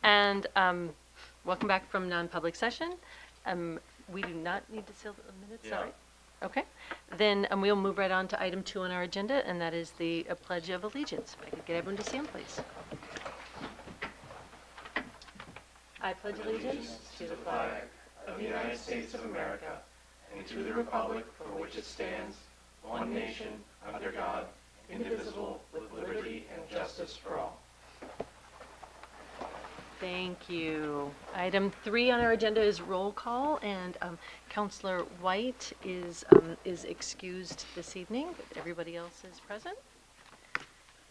And welcome back from non-public session. We do not need to seal the minutes, is that right? Okay. Then we'll move right on to item 2 on our agenda, and that is the Pledge of Allegiance. If I could get everyone to stand, please. I pledge allegiance to the flag of the United States of America and to the republic for which it stands, one nation, under God, indivisible, with liberty and justice for all. Thank you. Item 3 on our agenda is roll call, and Councillor White is excused this evening, but everybody else is present.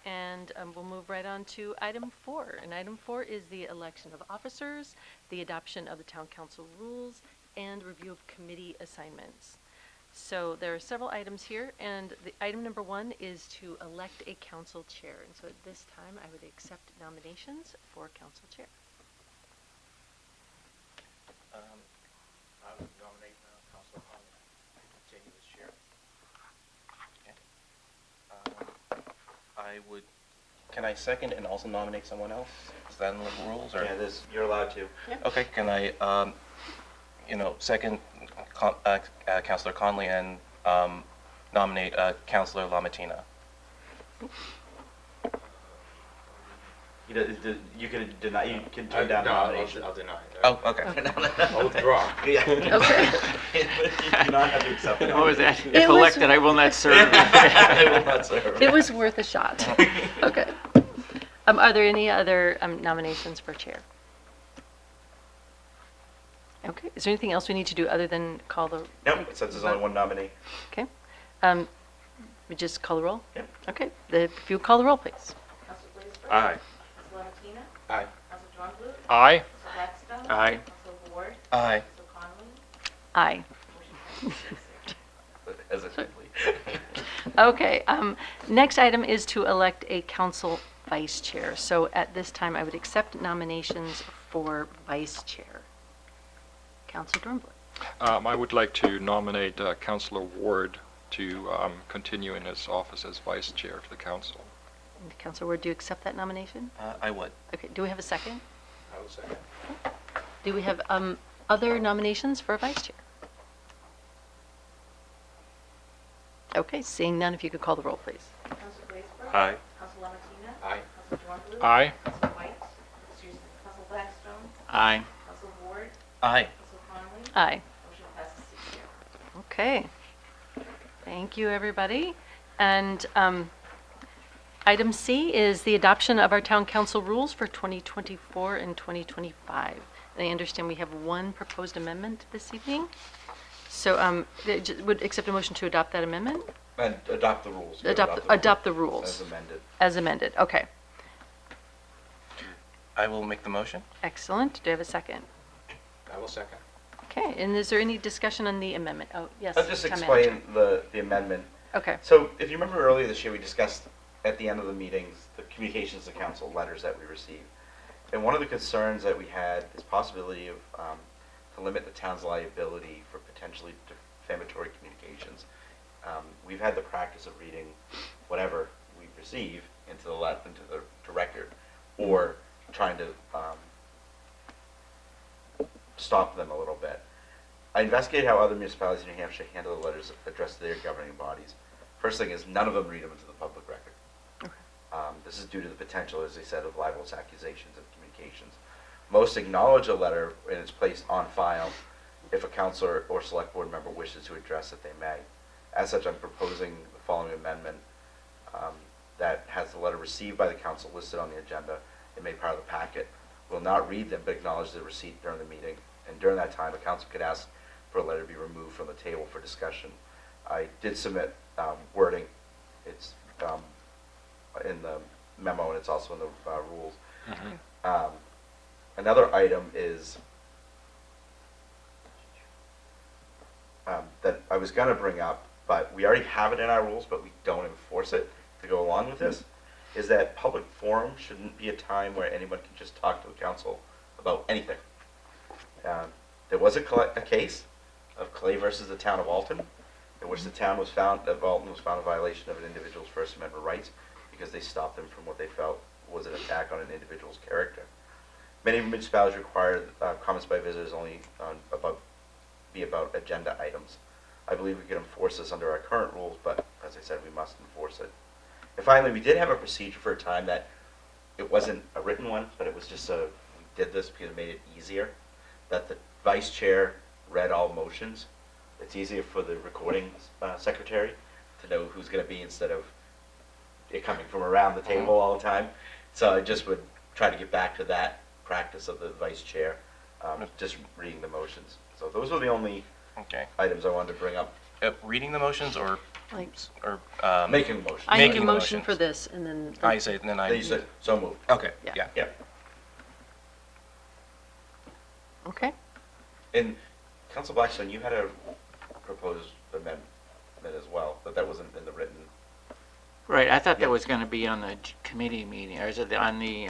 And we'll move right on to item 4. And item 4 is the election of officers, the adoption of the town council rules, and review of committee assignments. So there are several items here, and the item number 1 is to elect a council chair. And so at this time, I would accept nominations for council chair. I would nominate Councilor Conley to continue as chair. Okay. I would. Can I second and also nominate someone else? Is that in the rules? Or? Yeah, you're allowed to. Yep. Okay. Can I, second Councilor Conley and nominate Councilor LaMattina? You can deny. You can turn down the nomination. I'll deny. Oh, okay. I'll withdraw. Yeah. Okay. You do not have to accept it. What was that? If elected, I will not serve. I will not serve. It was worth a shot. Okay. Are there any other nominations for chair? Okay. Is there anything else we need to do other than call the? Nope. Since there's only one nominee. Okay. We just call the roll? Yep. Okay. If you call the roll, please. Aye. Aye. Aye. Aye. Aye. Aye. Hesitantly. Okay. Next item is to elect a council vice chair. So at this time, I would accept nominations for vice chair. Councilor Dornbluth. I would like to nominate Councillor Ward to continue in his office as vice chair of the council. And Councilor Ward, do you accept that nomination? I would. Okay. Do we have a second? I will second. Do we have other nominations for vice chair? Okay. Seeing none, if you could call the roll, please. Aye. Aye. Aye. Aye. Aye. Aye. Okay. Thank you, everybody. And item C is the adoption of our town council rules for 2024 and 2025. And I understand we have one proposed amendment this evening. So would accept a motion to adopt that amendment? And adopt the rules. Adopt the rules. As amended. As amended. Okay. I will make the motion. Excellent. Do I have a second? I will second. Okay. And is there any discussion on the amendment? Oh, yes. I'll just Town explain manager. the amendment. Okay. So if you remember earlier this year, we discussed at the end of the meetings the communications to council letters that we received. And one of the concerns that we had is possibility of to limit the town's liability for potentially defamatory communications. We've had the practice of reading whatever we receive into the record, or trying to stop them a little bit. I investigated how other municipalities in New Hampshire handle the letters addressed to their governing bodies. First thing is, none of them read them into the public record. Okay. This is due to the potential, as they said, of libelous accusations and communications. Most acknowledge a letter and it's placed on file if a councilor or select board member wishes to address it, they may. As such, I'm proposing the following amendment that has the letter received by the council listed on the agenda and made part of the packet. Will not read them, but acknowledge the receipt during the meeting. And during that time, a council could ask for a letter to be removed from the table for discussion. I did submit wording. It's in the memo, and it's also in the rules. Mm-hmm. Another item is that I was going to bring up, but we already have it in our rules, but we don't enforce it to go along with this, is that public forum shouldn't be a time where anyone can just talk to the council about anything. There was a case of Clay versus the town of Alton, in which the Alton was found a violation of an individual's First Amendment rights because they stopped them from what they felt was an attack on an individual's character. Many municipalities require comments by visitors only be about agenda items. I believe we can enforce this under our current rules, but as I said, we must enforce it. And finally, we did have a procedure for a time that it wasn't a written one, but it was just we did this because it made it easier, that the vice chair read all motions. It's easier for the recording secretary to know who's going to be instead of it coming from around the table all the time. So I just would try to get back to that practice of the vice chair, just reading the motions. So those are the only Okay. items I wanted to bring up. Reading the motions or Like, Making motions. I need a Making motion motions. for this, and then. I say, and then I. Then you said, so moved. Okay, Yeah. yeah. Yeah. Okay. And Council Blackstone, you had a proposed amendment as well, but that wasn't in the written. Right, I thought Yeah. that was going to be on the committee meeting, or is it on the,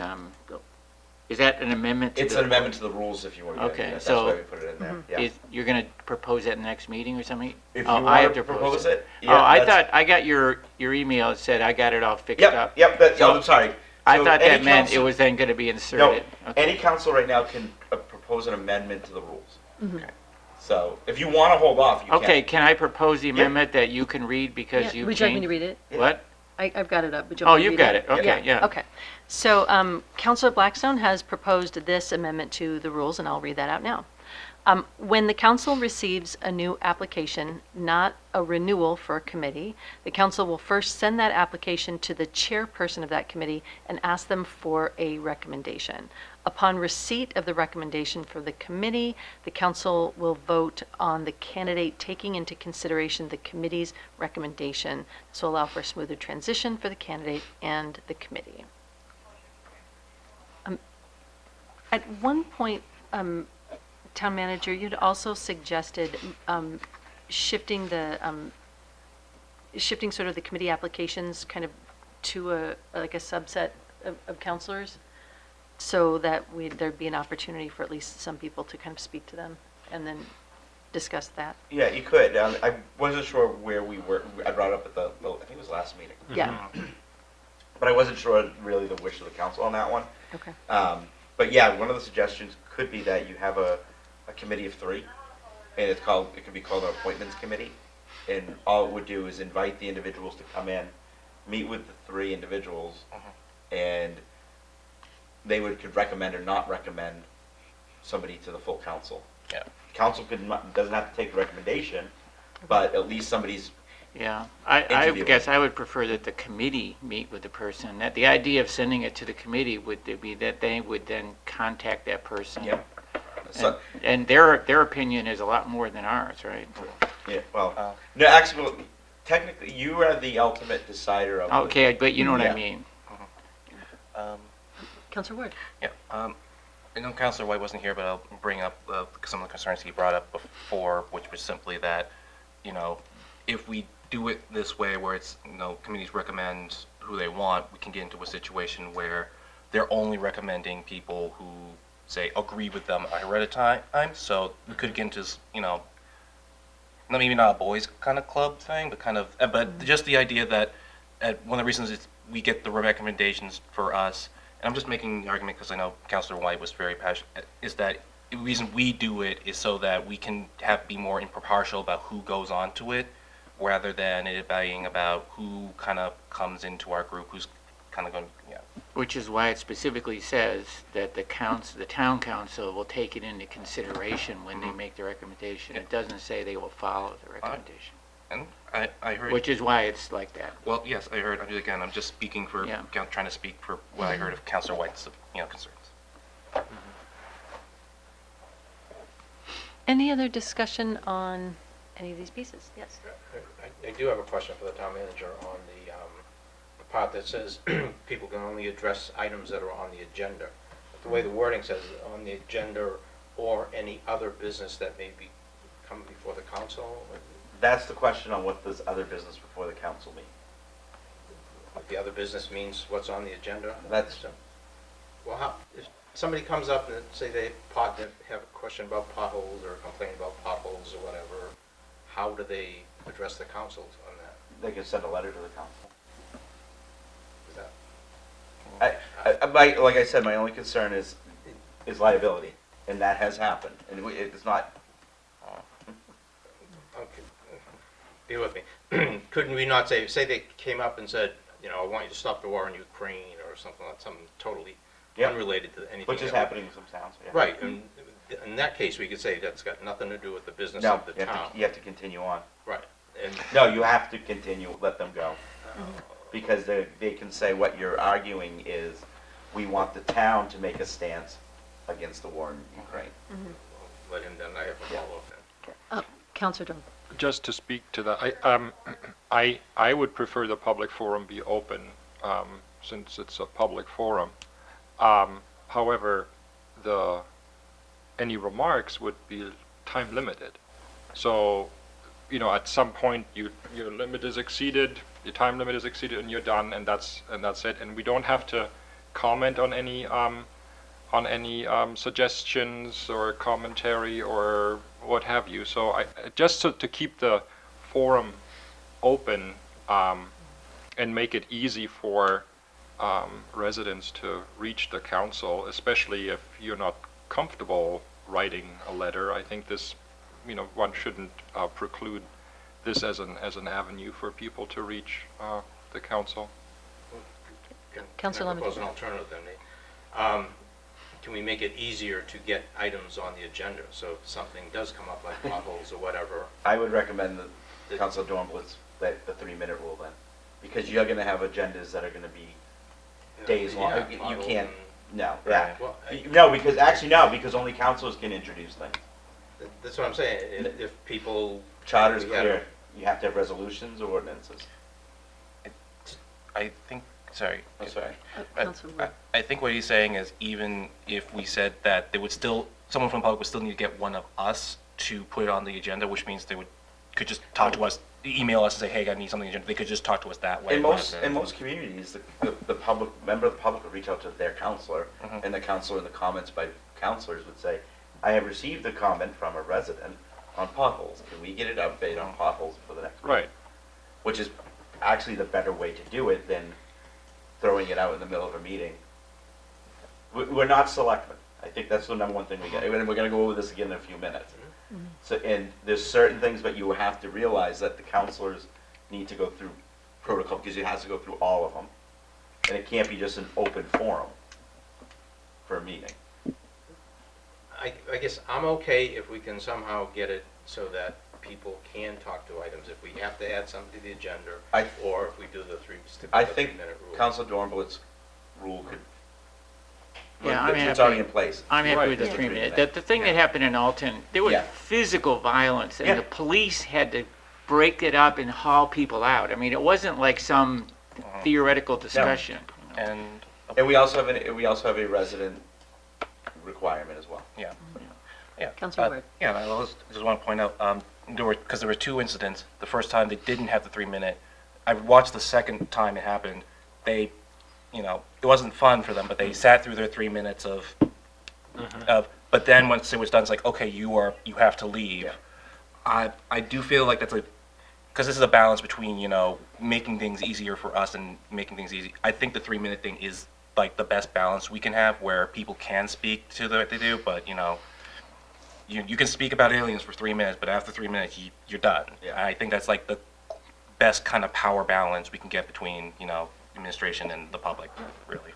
is that an amendment to the? It's an amendment to the rules if you want to. Okay, That's so- why we put it in there. Yeah. You're going to propose that in the next meeting or something? If Oh, you I want have to propose it. Oh, I that's- thought, I got your email, it said I got it all fixed Yep, up. yep, So I'm sorry. I So thought any that meant it council- was then going to be No, inserted. Okay. any council right now can propose an amendment to the rules. Mhm. Okay. So if you want to hold off, you can. Okay, can I propose the amendment that you can read because Yeah, you would you like me to changed? read it? Yeah. What? I've got it up. Would you Oh, want me to you've read got it, okay, yeah. Okay. So Councilor Blackstone has proposed this amendment to the rules, and I'll read that out now. When the council receives a new application, not a renewal for a committee, the council will first send that application to the chairperson of that committee and ask them for a recommendation. Upon receipt of the recommendation for the committee, the council will vote on the candidate taking into consideration the committee's recommendation. This will allow for a smoother transition for the candidate and the committee. At one point, Town Manager, you'd also suggested shifting shifting sort of the committee applications kind of to like a subset of counselors, so that there'd be an opportunity for at least some people to kind of speak to them and then discuss that. Yeah, you could. I wasn't sure where we were. I brought it up at I think it was last meeting. Yeah, But I wasn't sure really the wish of the council on that one. okay. But yeah, one of the suggestions could be that you have a committee of 3, and it could be called an appointments committee. And all it would do is invite the individuals to come in, meet with the 3 individuals, and they could recommend or not recommend somebody to the full council. Yeah. Council doesn't have to take the recommendation, but at least somebody's. Yeah, I Interviewing. guess I would prefer that the committee meet with the person. That the idea of sending it to the committee would be that they would then contact that person. Yeah. So, And their opinion is a lot more than ours, right? yeah. Well, no, actually, well, technically, you are the ultimate decider of. Okay, but you know what Yeah. I mean. Counselor Ward? Yeah, I know Councilor White wasn't here, but I'll bring up some of the concerns he brought up before, which was simply that, if we do it this way, where it's, committees recommend who they want, we can get into a situation where they're only recommending people who, say, agree with them ahead of time, so we could get into, maybe not a boys kind of club thing, but but just the idea that one of the reasons we get the recommendations for us, and I'm just making the argument because I know Councilor White was very passionate, is that the reason we do it is so that we can be more impartial about who goes on to it, rather than it being about who kind of comes into our group, who's kind of going, Which is why it specifically says that the town council will take it into consideration when they make the recommendation. It doesn't say they will follow the recommendation. And I heard. Which is why it's like that. Well, yes, I heard. Again, I'm just speaking for, Yeah. trying to speak for what I heard of Councilor White's, concerns. Any other discussion on any of these pieces? Yes. I do have a question for the town manager on the part that says people can only address items that are on the agenda. The way the wording says, on the agenda or any other business that may be come before the council. That's the question on what does other business before the council mean. If the other business means what's on the agenda. That's- Well, if somebody comes up and say they have a question about potholes or complain about potholes or whatever, how do they address the council on that? They can send a letter to the council. Is that? Like I said, my only concern is is liability, and that has happened, and it's not, Okay. Bear with me. Couldn't we not say they came up and said, you know, I want you to stop the war in Ukraine or something like something totally Yeah. unrelated to anything. which is that we- happening in some towns, yeah. Right, and in that case, we could say that's got nothing to do with the business No, of the you have town. to, you have to continue on. Right, and, No, you have to continue, let them go. Because they can say what you're arguing is, we want the town to make a stance against the war in Ukraine. let him, then I have a Yeah. follow-up then. Counselor Dorn. Just to speak to that, I would prefer the public forum be open, since it's a public forum. However, any remarks would be time limited. So, you know, at some point, your limit is exceeded, your time limit is exceeded, and you're done, and that's it. And we don't have to comment on any suggestions or commentary or what have you. So just to keep the forum open, and make it easy for residents to reach the council, especially if you're not comfortable writing a letter. I think this, you know, one shouldn't preclude this as an avenue for people to reach the council. Councilor Can I propose Lemon. an alternative then, Nate? Can we make it easier to get items on the agenda? So if something does come up like potholes or whatever, I would recommend that Councilor Dornblitz, that the 3-minute rule then, because you're gonna have agendas that are gonna be days long. yeah, You potholes can't, and- no, yeah. Well, No, no, because only councilors can introduce things. that's what I'm saying, if people. Charter's we had- clear, you have to have resolutions or ordinances. I think, sorry. I'm sorry. Counselor Wood. I think what he's saying is even if we said that they would still, someone from the public would still need to get one of us to put it on the agenda, which means they could just talk to us, email us and say, hey, I need something on the agenda. They could just talk to us that way. In rather most, than- in most communities, the public, member of the public would reach out to their counselor, Mhm. and the counselor in the comments by counselors would say, I have received a comment from a resident on potholes. Can we get an update on potholes for the next meeting? Right. Which is actually the better way to do it than throwing it out in the middle of a meeting. We're not selectmen. I think that's the number one thing we got, and we're gonna go over this again in a few minutes. So, and there's certain things, but you have to realize that the counselors need to go through protocol, because it has to go through all of them. And it can't be just an open forum for a meeting. I guess I'm okay if we can somehow get it so that people can talk to items, if we have to add something to the agenda, or if we do the stick I with the think 3-minute rule. Council Dornblitz's rule could, Yeah, I'm it's already in happy. place. I'm happy Right. with the Yeah. 3-minute. The thing that happened in Alton, there was Yeah. physical violence, and Yeah. the police had to break it up and haul people out. I mean, it wasn't like some theoretical discussion. you know. And, And we also have a resident requirement as well. yeah. Councilor Ward. Yeah, and I just want to point out, because there were two incidents. The first time they didn't have the 3-minute. I watched the second time it happened. They, you know, it wasn't fun for them, but they sat through their 3 minutes of, but then once it was done, it's like, okay, you have to leave. Yeah. I do feel like that's because this is a balance between, you know, making things easier for us and making things easy. I think the 3-minute thing is like the best balance we can have, where people can speak to what they do, but you know, you can speak about aliens for 3 minutes, but after 3 minutes, you're done. Yeah. I think that's like the best kind of power balance we can get between, you know, administration and the public, really.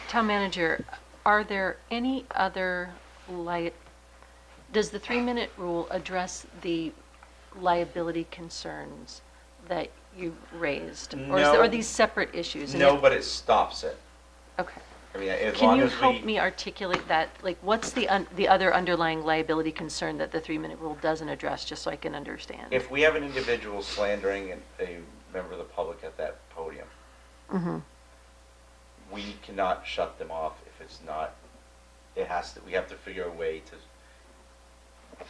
Town manager, are there any other does the 3-minute rule address the liability concerns that you raised? Or No. are these separate issues? And No, if- but it stops it. Okay. I mean, as Can long you as help we, me articulate that? Like, what's the other underlying liability concern that the 3-minute rule doesn't address, just so I can understand? if we have an individual slandering a member of the public at that podium, Mhm. we cannot shut them off if it's not, we have to figure a way to,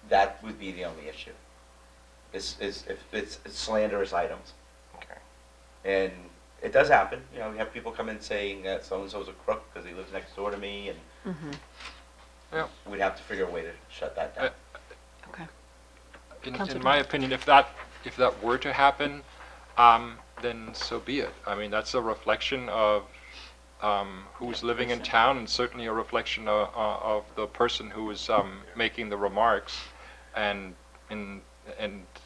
that would be the only issue. Is if it's slanderous items. Okay. And it does happen, you know, we have people come in saying that so-and-so's a crook because he lives next door to me, and Mhm. Yeah. we'd have to figure a way to shut that down. Okay. In Councilor my Dorn. opinion, if that were to happen, then so be it. I mean, that's a reflection of who's living in town, and certainly a reflection of the person who is making the remarks, and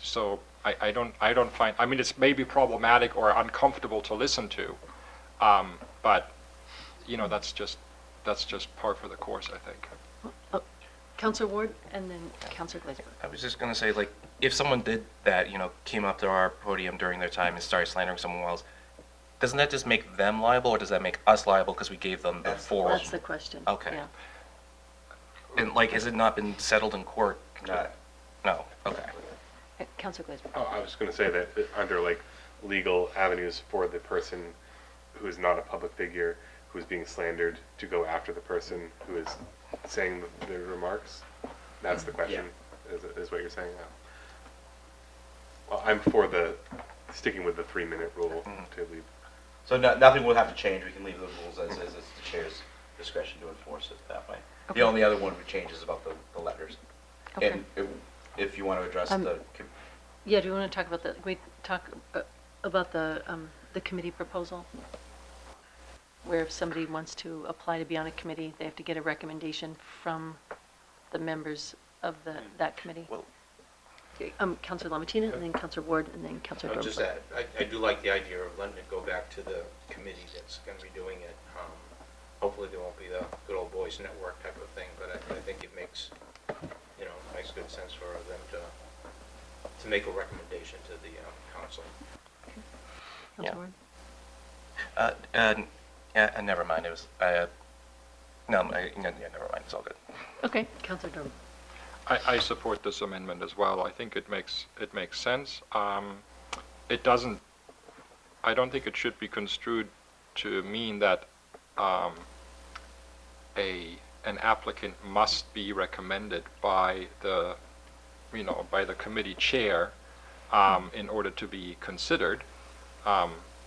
so I don't find, I mean, it's maybe problematic or uncomfortable to listen to, but that's just par for the course, I think. Counselor Ward and then Counselor Glazer. I was just gonna say, like, if someone did that, came up to our podium during their time and started slandering someone else, doesn't that just make them liable, or does that make us liable because we gave them the That's the forum? That's the question. Okay. Yeah. And like, has it not been settled in court? Not, No, okay. Counselor Glazer. Oh, I was going to say that aren't there like legal avenues for the person who is not a public figure who is being slandered to go after the person who is saying the remarks? That's the question, is what you're saying now. Well, I'm for sticking with the 3-minute rule to leave. so nothing will have to change, we can leave the rules as is, it's the chair's discretion to enforce it that way. Okay. The only other one we change is about the letters. Okay. And if you want to address the, Yeah, do you want to talk about we talk about the committee proposal? Where if somebody wants to apply to be on a committee, they have to get a recommendation from the members of that committee. Well, Counselor Lamatina, and then Counselor Ward, and then Counselor I'll just Dornbrook. add, I do like the idea of letting it go back to the committee that's going to be doing it. Hopefully there won't be the good old boys network type of thing, but I think it makes, makes good sense for them to make a recommendation to the council. Counselor Ward? Yeah, never mind, it was, never mind, it's all good. Okay, Counselor Dornbrook. I support this amendment as well. I think it makes sense. It doesn't. I don't think it should be construed to mean that an applicant must be recommended by the committee chair in order to be considered.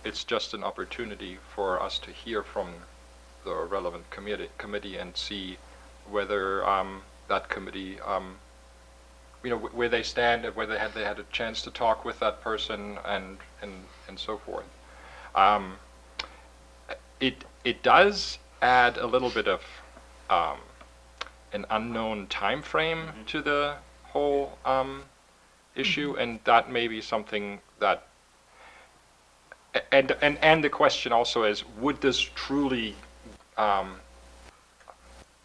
It's just an opportunity for us to hear from the relevant committee and see whether that committee, where they stand, and whether they had a chance to talk with that person, and so forth. It does add a little bit of an unknown time frame to the whole issue, and that may be something that. And the question also is, would this truly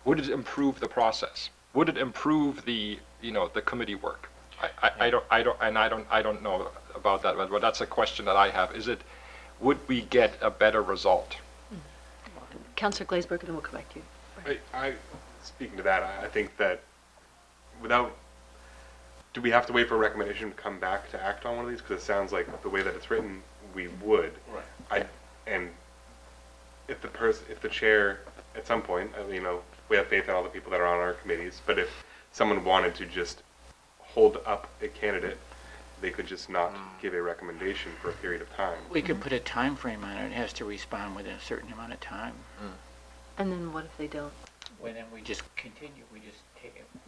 would it improve the process? Would it improve the committee work? I don't know about that, but that's a question that I have. Would we get a better result? Counselor Glazberg, and then we'll come back to you. I speaking to that, I think that do we have to wait for a recommendation to come back to act on one of these? Because it sounds like the way that it's written, we would. Right. And if the chair at some point, we have faith in all the people that are on our committees, but if someone wanted to just hold up a candidate, they could just not give a recommendation for a period of time. We could put a time frame on it. It has to respond within a certain amount of time. And then what if they don't? Well, then we just continue. We just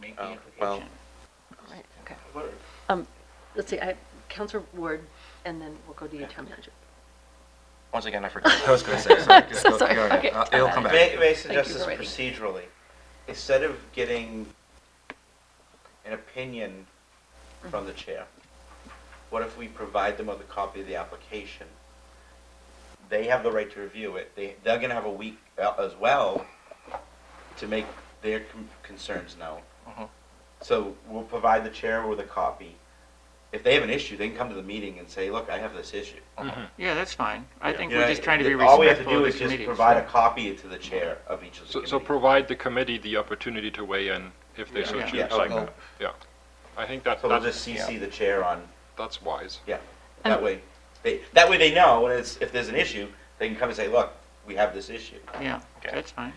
make the Oh, application. well. Right, okay. Let's see, Counselor Ward, and then we'll go to you, town manager. Once again, I forgot what I was gonna say, so just go Sorry, ahead. okay. It'll come back. may I suggest you this for writing. procedurally? Instead of getting an opinion from the chair, what if we provide them with a copy of the application? They have the right to review it. They're going to have a week as well to make their concerns known. Mhm. So we'll provide the chair with a copy. If they have an issue, they can come to the meeting and say, look, I have this issue. Yeah, that's fine. I think You we're know, just trying to be all we have to respectful do of is the just committee. provide a copy to the chair of each of the So committees. provide the committee the opportunity to weigh in if they so Yeah. choose. Yeah. Like Okay. that. Yeah, I think So we'll that's just CC the chair on, that's wise. yeah. That way they know, and if there's an issue, they can come and say, look, we have this issue. Yeah, Okay. that's fine.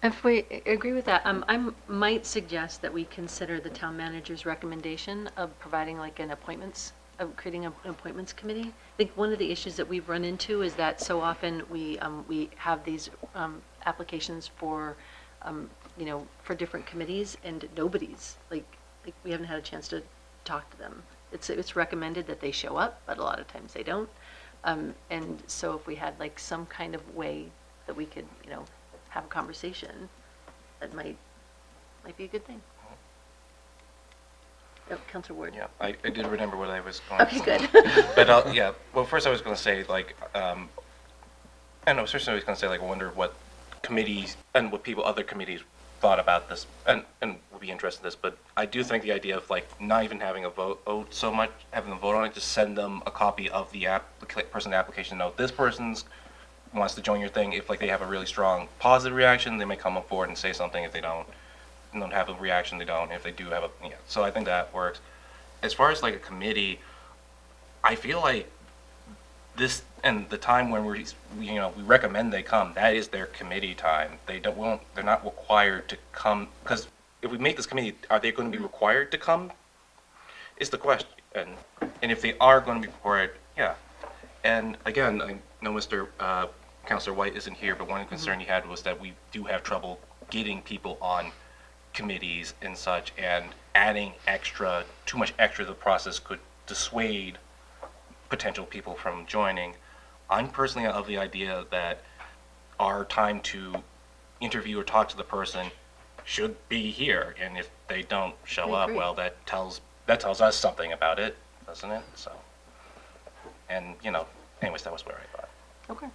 If we agree with that, I might suggest that we consider the town manager's recommendation of providing like of creating an appointments committee. I think one of the issues that we've run into is that so often we have these applications for different committees, and nobody's, like we haven't had a chance to talk to them. It's recommended that they show up, but a lot of times they don't. And so if we had like some kind of way, that we could, have a conversation, that might be a good thing. Oh, Counselor Ward. Yeah, I did remember what I was going Okay, to say. good. But yeah, well, first I was going to say, like, I don't know, first I was going to say, like, I wonder what committees and what other committees thought about this, and would be interested in this, but I do think the idea of, like, not even having a vote so much, having them vote on it, just send them a copy of the person's application note. This person's wants to join your thing. If, like, they have a really strong positive reaction, they may come up forward and say something. If they don't have a reaction, they don't. If they do have so I think that works. As far as, like, a committee, I feel like this, and the time when we recommend they come, that is their committee time. They're not required to come, because if we make this committee, are they going to be required to come? Is the question. And if they are going to be required, yeah. And again, I know Mr. Councilor White isn't here, but one concern he had was that we do have trouble getting people on committees and such, and adding too much extra to the process could dissuade potential people from joining. I'm personally of the idea that our time to interview or talk to the person should be here, and if they don't show I up, agree. well, that tells us something about it, doesn't it? So, and anyways, that was where I thought. Okay.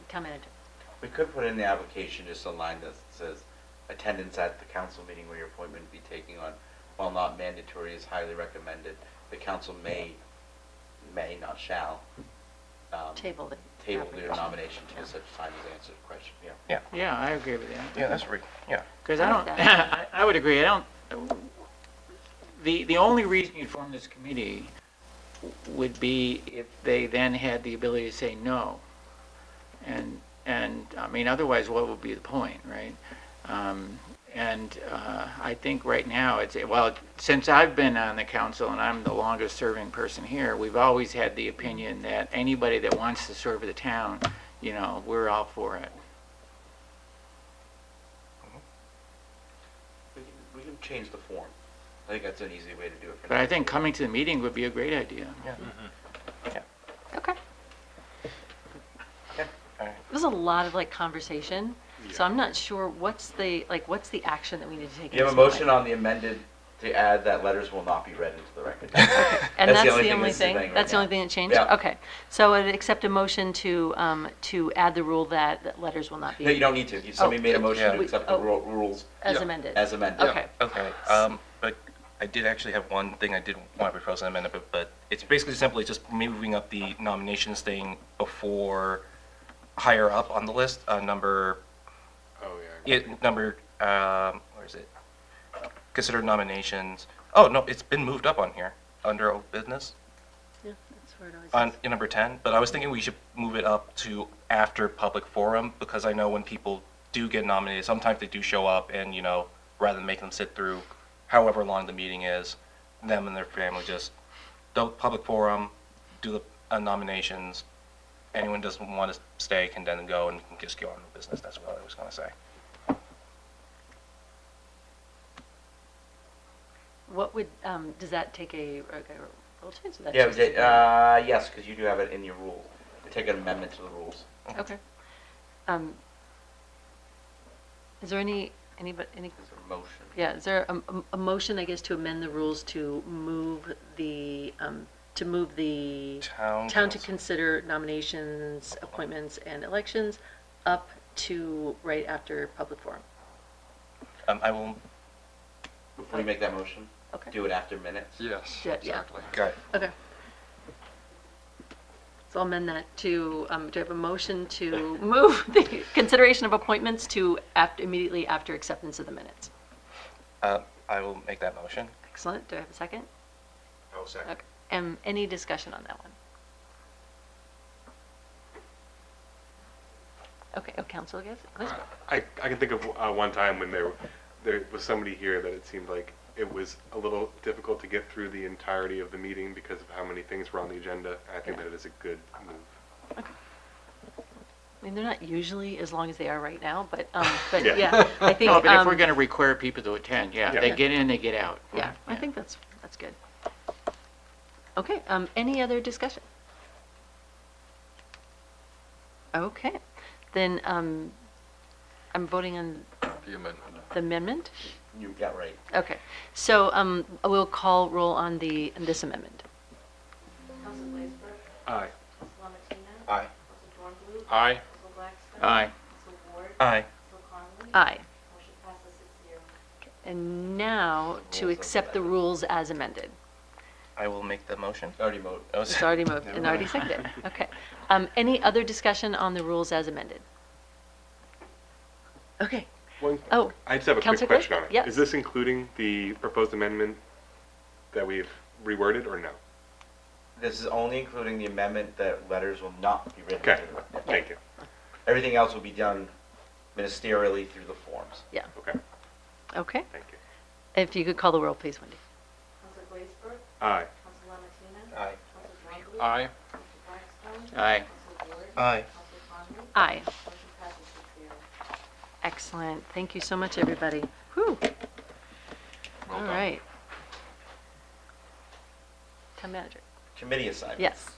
Town manager. We could put in the application just a line that says, attendance at the council meeting where your appointment be taken on, while not mandatory, is highly recommended. The council may, not shall, Table the table their application. nomination till such time as answer the question, yeah. Yeah, I agree with that. Yeah, that's yeah. Because I I like don't, that. I would agree, the only reason you'd form this committee would be if they then had the ability to say no. And, I mean, otherwise, what would be the point, right? I think right now, since I've been on the council and I'm the longest serving person here, we've always had the opinion that anybody that wants to serve the town, we're all for it. We can change the form. I think that's an easy way to do it. But I think coming to the meeting would be a great idea. Yeah. Yeah. Okay. All right. There's a lot of conversation, so I'm not sure what's the action that we need to take. You have a in this motion moment. on the amended to add that letters will not be read into the record. And that's the only that's thing? right That's the now. only thing that changed? Yeah. Okay. So I'd accept a motion to add the rule that letters will not be. No, you don't need to. Somebody made a motion yeah. to accept the rules As amended? as amended. Okay. Okay, but I did actually have one thing I did want to propose an amendment, but it's basically simply just moving up the nominations thing before, higher up on the list, number, Oh, yeah. where is it? Consider nominations. Oh, no, it's been moved up on here, under old business, Yeah, that's where it always on is. in number 10, but I was thinking we should move it up to after public forum, because I know when people do get nominated, sometimes they do show up and, rather than make them sit through however long the meeting is, them and their family just, the public forum, do the nominations. Anyone doesn't want to stay can then go and can just go on with business. That's what I was going to say. What would, does that take a roll change? Or that's Yeah, just- yes, because you do have it in your rules. Take an amendment to the rules. Okay. Is there any, It's a motion. yeah, is there a motion, I guess, to amend the rules to move the Town town to council. consider nominations, appointments, and elections up to right after public forum? I will. Before you make that motion, Okay. do it after minutes. Yes, Yeah, yeah. exactly. Okay. Okay. So I'll amend that to, do I have a motion to move the consideration of appointments to immediately after acceptance of the minutes? I will make that motion. Excellent. Do I have a second? I will second. Okay. Any discussion on that one? Okay, Council, I guess? I can think of one time when there was somebody here that it seemed like it was a little difficult to get through the entirety of the meeting because of how many things were on the agenda. I think Yeah. that is a good move. I mean, they're not usually as long as they are right now, but Yeah. yeah, I think. No, but if we're going to require people to attend, Yeah. they get in, they get out. Yeah, I think that's good. Okay, any other discussion? Okay, then I'm voting on The amendment. the amendment. You got right. Okay, so we'll call roll on this amendment. Council Blaisberg. Aye. Council Lamatina. Aye. Council Dornblue. Aye. Council Blackstone. Aye. Council Ward. Aye. Council Conley. Aye. Motion passes 6-0. And now to Rules as accept the amended. rules as amended. I will make the motion. Already voted. Oh, It's already moved Never and already mind. seconded. Okay. Any other discussion on the rules as amended? Okay. Oh, I just have a Councilor quick question Gray? on it. Yes. Is this including the proposed amendment that we've reworded or no? This is only including the amendment that letters will not be written. Okay, to the- thank you. Everything else will be done ministerially through the forms. yeah, Okay, okay. thank you. If you could call the roll, please, Wendy. Council Blaisberg. Aye. Council Lamatina. Aye. Council Dornblue. Aye. Council Blackstone. Aye. Council Ward. Aye. Council Conley. Aye. Motion passes 6-0. Excellent. Thank you so much, everybody. Whew. Well All done. right. Town manager. Committee assignments. Yes.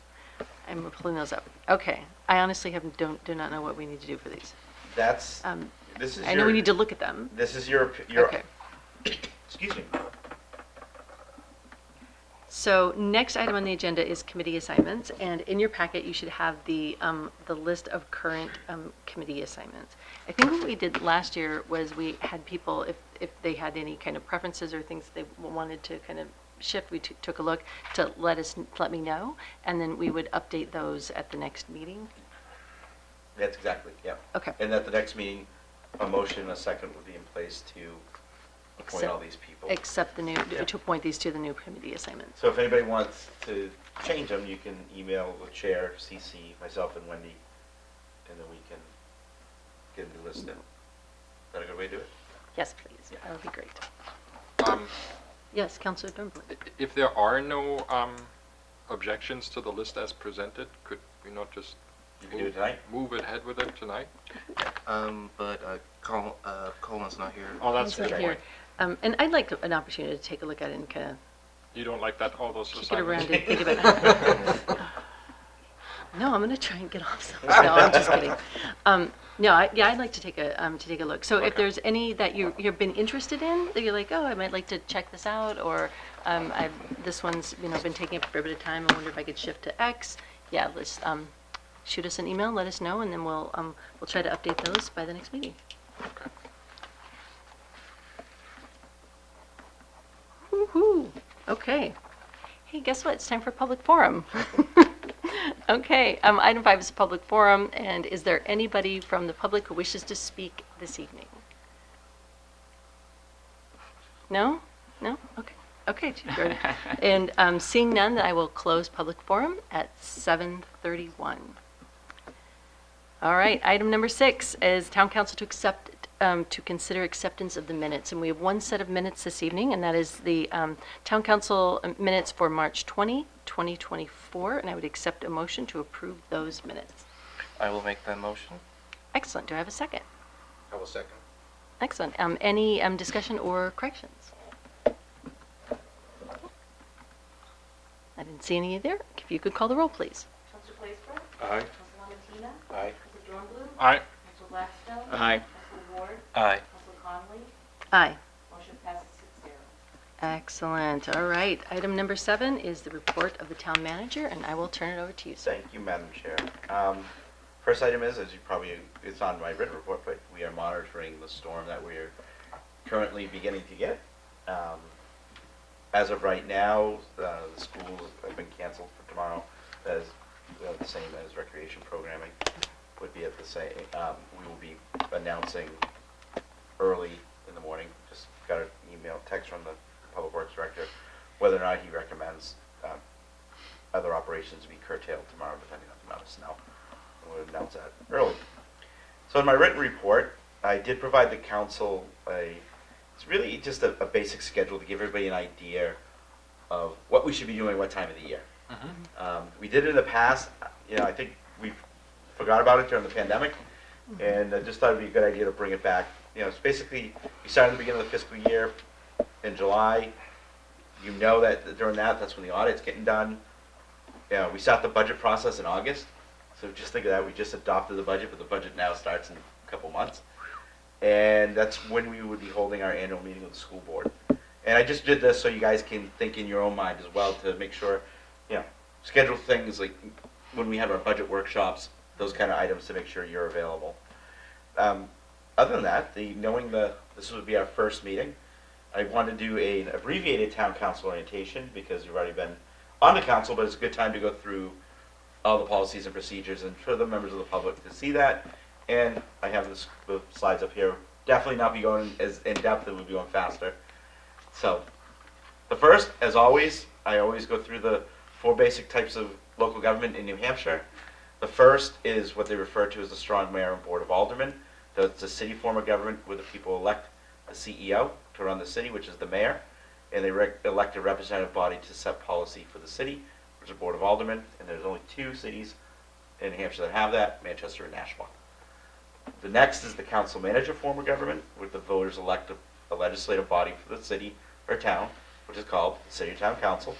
I'm pulling those up. Okay. I honestly do not know what we need to do for these. That's, Um, this is I know we your- need to look at them. This is your, Okay. excuse me. So next item on the agenda is committee assignments, and in your packet, you should have the list of current committee assignments. I think what we did last year was we had people, if they had any kind of preferences or things they wanted to kind of shift, we took a look to let me know, and then we would update those at the next meeting. That's exactly, yeah. Okay. And at the next meeting, a motion, and a second would be in place to appoint all Except- these people. Except the new, Yeah. to appoint these to the new committee assignments. So if anybody wants to change them, you can email the chair, CC, myself and Wendy, and then we can get them listed. Is that a good way to do it? Yes, please. That would be great. Um, Yes, Councilor Dornblue. If there are no objections to the list as presented, could we not just You can do it tonight? move ahead with it tonight? But Coleman's not here. Oh, that's He's not good. here. And I'd like an opportunity to take a look at it and kind of You don't like that, all those kick it around assignments? and think about it. No, I'm going to try and get off some. No, I'm just kidding. No, I'd like to take a look. So if Okay. there's any that you've been interested in, that you're like, oh, I might like to check this out, or this one's been taking up a bit of time. I wonder if I could shift to X. Yeah, let's shoot us an email, let us know, and then we'll try to update those by the next meeting. Okay. Woo-hoo. Okay. Hey, guess what? It's time for public forum. Okay, item 5 is a public forum, and is there anybody from the public who wishes to speak this evening? No? No? Okay. Okay, Chief Jordan. And seeing none, I will close public forum at 7:31. All right, item number 6 is town council to consider acceptance of the minutes. And we have one set of minutes this evening, and that is the town council minutes for March 20, 2024. And I would accept a motion to approve those minutes. I will make that motion. Excellent. Do I have a second? I will second. Excellent. Any discussion or corrections? I didn't see any there. If you could call the roll, please. Council Blaisberg. Aye. Council Lamatina. Aye. Council Dornblue. Aye. Council Blackstone. Aye. Council Ward. Aye. Council Conley. Aye. Motion passes 6-0. Excellent. All right. Item number 7 is the report of the town manager, and I will turn it over to you, sir. Thank you, Madam Chair. First item is, as you probably, it's on my written report, but we are monitoring the storm that we're currently beginning to get. As of right now, the schools have been canceled for tomorrow, as the same as recreation programming would be at the same. We will be announcing early in the morning, just got an email, text from the Public Works Director, whether or not he recommends other operations be curtailed tomorrow, depending on the amount of snow. We'll announce that early. So in my written report, I did provide the council it's really just a basic schedule to give everybody an idea of what we should be doing what time of the year. We did it in the past, I think we forgot about it during the pandemic, and I just thought it'd be a good idea to bring it back. It's basically, we start at the beginning of the fiscal year in July. You know that during that's when the audit's getting done. We start the budget process in August. So just think of that, we just adopted the budget, but the budget now starts in a couple months. And that's when we would be holding our annual meeting with the school board. And I just did this so you guys can think in your own mind as well to make sure, schedule things like when we have our budget workshops, those kind of items to make sure you're available. Other than that, knowing this would be our first meeting, I want to do an abbreviated town council orientation because you've already been on the council, but it's a good time to go through all the policies and procedures and for the members of the public to see that. And I have the slides up here. Definitely not be going as in depth, it would be going faster. So, the first, as always, I always go through the 4 basic types of local government in New Hampshire. The first is what they refer to as the strong mayor and board of aldermen. That's a city form of government where the people elect a CEO to run the city, which is the mayor, and they elect a representative body to set policy for the city, which is the board of aldermen. And there's only 2 cities in New Hampshire that have that, Manchester and Nashua. The next is the council manager form of government, where the voters elect a legislative body for the city or town, which is called the city or town council.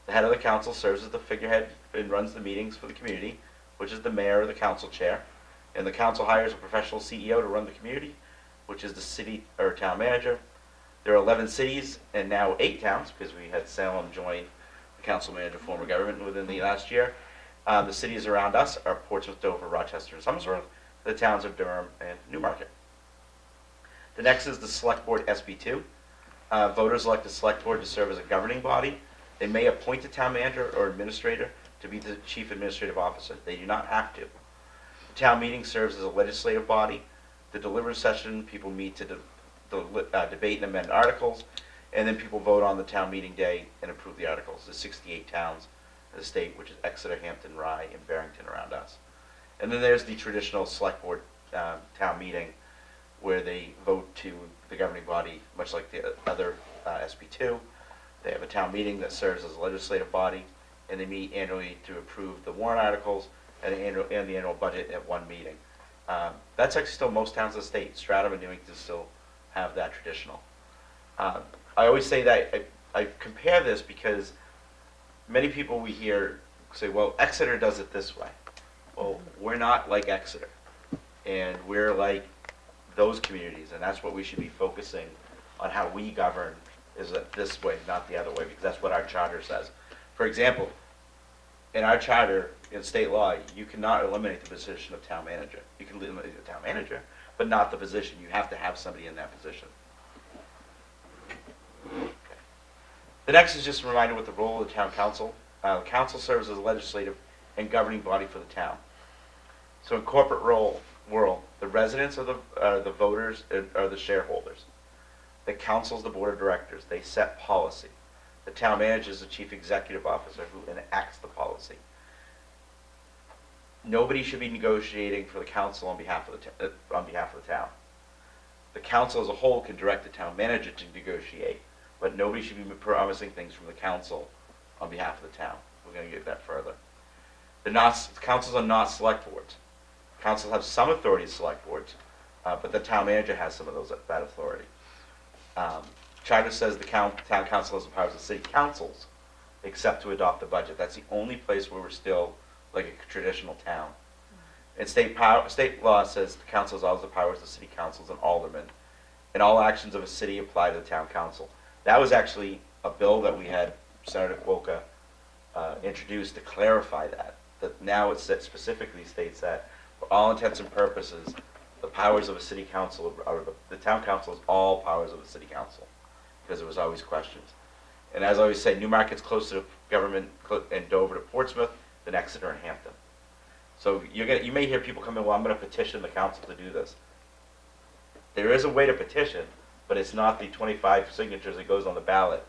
The head of the council serves as the figurehead and runs the meetings for the community, which is the mayor or the council chair. And the council hires a professional CEO to run the community, which is the city or town manager. There are 11 cities and now 8 towns, because we had Salem join the council manager form of government within the last year. The cities around us are Portsmouth, Dover, Rochester, and Somersworth. The towns of Durham and Newmarket. The next is the Select Board SB2. Voters elect a Select Board to serve as a governing body. They may appoint a town manager or administrator to be the chief administrative officer. They do not have to. The town meeting serves as a legislative body. The deliberative session, people meet to debate and amend articles, and then people vote on the town meeting day and approve the articles. There's 68 towns in the state, which is Exeter, Hampton, Rye, and Barrington around us. And then there's the traditional select board town meeting where they vote to the governing body, much like the other SB2. They have a town meeting that serves as a legislative body, and they meet annually to approve the warrant articles and the annual budget at one meeting. That's actually still most towns of the state. Stratham and Newington still have that traditional. I always say that I compare this because many people we hear say, well, Exeter does it this way. Well, we're not like Exeter, and we're like those communities, and that's what we should be focusing on. How we govern is that this way, not the other way, because that's what our charter says. For example, in our charter, in state law, you cannot eliminate the position of town manager. You can eliminate the town manager, but not the position. You have to have somebody in that position. Okay. The next is just a reminder what the role of the town council. The council serves as a legislative and governing body for the town. So in corporate world, the residents are the voters, are the shareholders. The council is the board of directors. They set policy. The town manager is the chief executive officer who enacts the policy. Nobody should be negotiating for the council on behalf of the town. The council as a whole can direct the town manager to negotiate, but nobody should be promising things from the council on behalf of the town. We're going to get that further. The councils are not select boards. Councils have some authority to select boards, but the town manager has some of that authority. Charter says the town council has the powers of city councils, except to adopt the budget. That's the only place where we're still like a traditional town. And state law says the council has all the powers of city councils and aldermen, and all actions of a city apply to the town council. That was actually a bill that we had Senator Quokka introduced to clarify that. That now it specifically states that for all intents and purposes, the powers of a city council, or the town council is all powers of the city council, because there was always questions. And as I always say, Newmarket's closer to government and Dover to Portsmouth than Exeter and Hampton. So you may hear people come in, well, I'm going to petition the council to do this. There is a way to petition, but it's not the 25 signatures that goes on the ballot.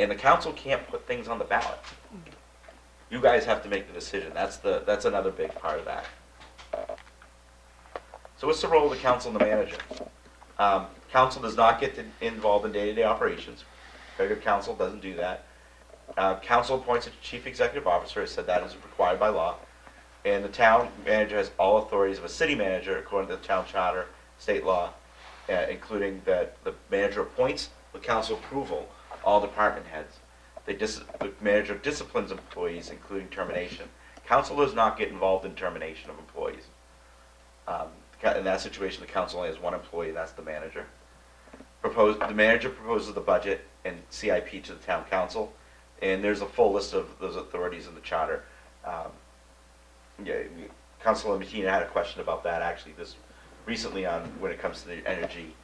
And the council can't put things on the ballot. You guys have to make the decision. That's another big part of that. So what's the role of the council and the manager? Council does not get involved in day-to-day operations. Regular council doesn't do that. Council appoints a chief executive officer. I said that is required by law. And the town manager has all authorities of a city manager according to the town charter, state law, including that the manager appoints with council approval all department heads. The manager disciplines employees, including termination. Council does not get involved in termination of employees. In that situation, the council only has one employee, and that's the manager. The manager proposes the budget and CIP to the town council, and there's a full list of those authorities in the charter. Councilor Mattina had a question about that actually this recently on when it comes to the energy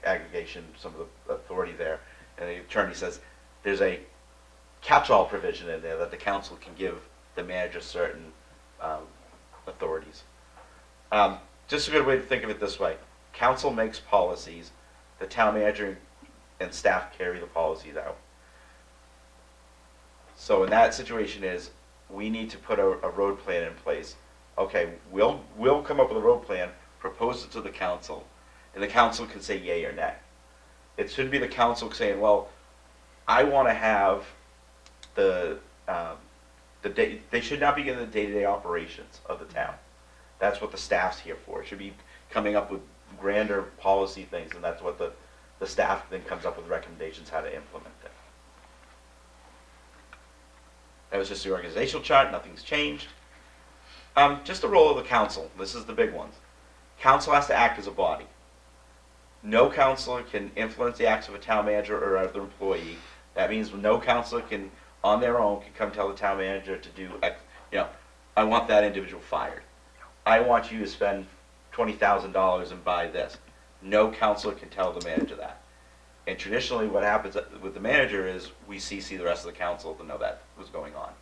aggregation, some of the authority there, and the attorney says there's a catch-all provision in there that the council can give the manager certain authorities. Just a good way to think of it this way: council makes policies, the town manager and staff carry the policies out. So in that situation is, we need to put a road plan in place. Okay, we'll come up with a road plan, propose it to the council, and the council can say yay or nay. It should be the council saying, well, I want to have they should not be getting the day-to-day operations of the town. That's what the staff's here for. It should be coming up with grander policy things, and that's what the staff then comes up with recommendations how to implement it. That was just the organizational chart, nothing's changed. Just the role of the council, this is the big ones. Council has to act as a body. No councilor can influence the acts of a town manager or other employee. That means no councilor can, on their own, can come tell the town manager to do X, I want that individual fired. I want you to spend $20,000 and buy this. No councilor can tell the manager that. And traditionally what happens with the manager is we CC the rest of the council to know that was going on.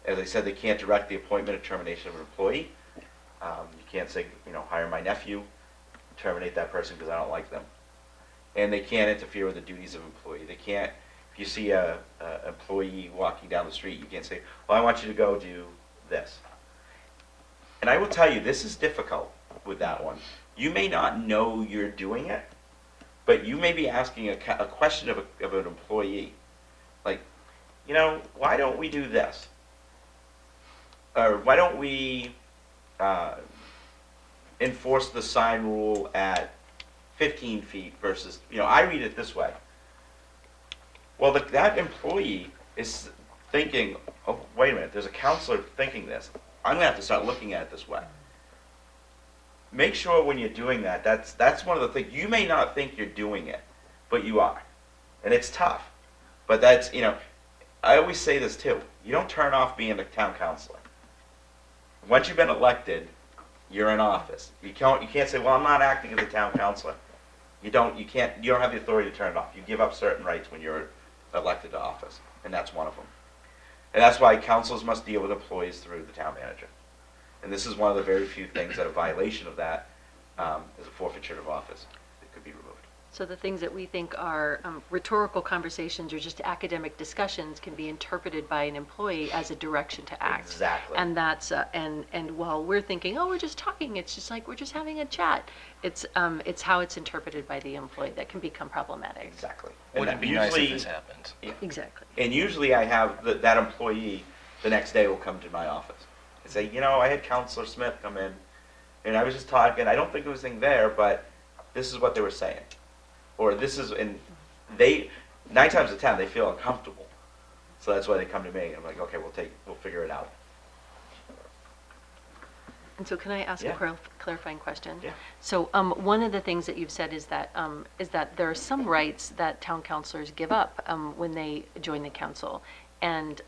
As I said, they can't direct the appointment or termination of an employee. You can't say, hire my nephew, terminate that person because I don't like them. And they can't interfere with the duties of an employee. They can't, if you see a employee walking down the street, you can't say, well, I want you to go do this. And I will tell you, this is difficult with that one. You may not know you're doing it, but you may be asking a question of an employee. Like, why don't we do this? Or why don't we enforce the sign rule at 15 feet versus, I read it this way. Well, that employee is thinking, oh, wait a minute, there's a counselor thinking this. I'm going to have to start looking at it this way. Make sure when you're doing that, that's one of the things. You may not think you're doing it, but you are. And it's tough. But that's, I always say this too. You don't turn off being a town councilor. Once you've been elected, you're in office. You can't say, well, I'm not acting as a town councilor. You don't have the authority to turn it off. You give up certain rights when you're elected to office, and that's one of them. And that's why councils must deal with employees through the town manager. And this is one of the very few things that a violation of that is a forfeiture of office. It could be removed. So the things that we think are rhetorical conversations or just academic discussions can be interpreted by an employee as a direction to act. Exactly. And that's and while we're thinking, oh, we're just talking, it's just like we're just having a chat. It's how it's interpreted by the employee that can become problematic. Exactly. Wouldn't it be nice if this happened? Yeah. Exactly. And usually I have that employee the next day will come to my office and say, I had Counselor Smith come in, and I was just talking. I don't think there was anything there, but this is what they were saying. Or this is, and 9 times out of 10, they feel uncomfortable. So that's why they come to me. I'm like, okay, we'll figure it out. And so can I ask Yeah. a clarifying question? Yeah. So one of the things that you've said is that there are some rights that town councilors give up when they join the council, and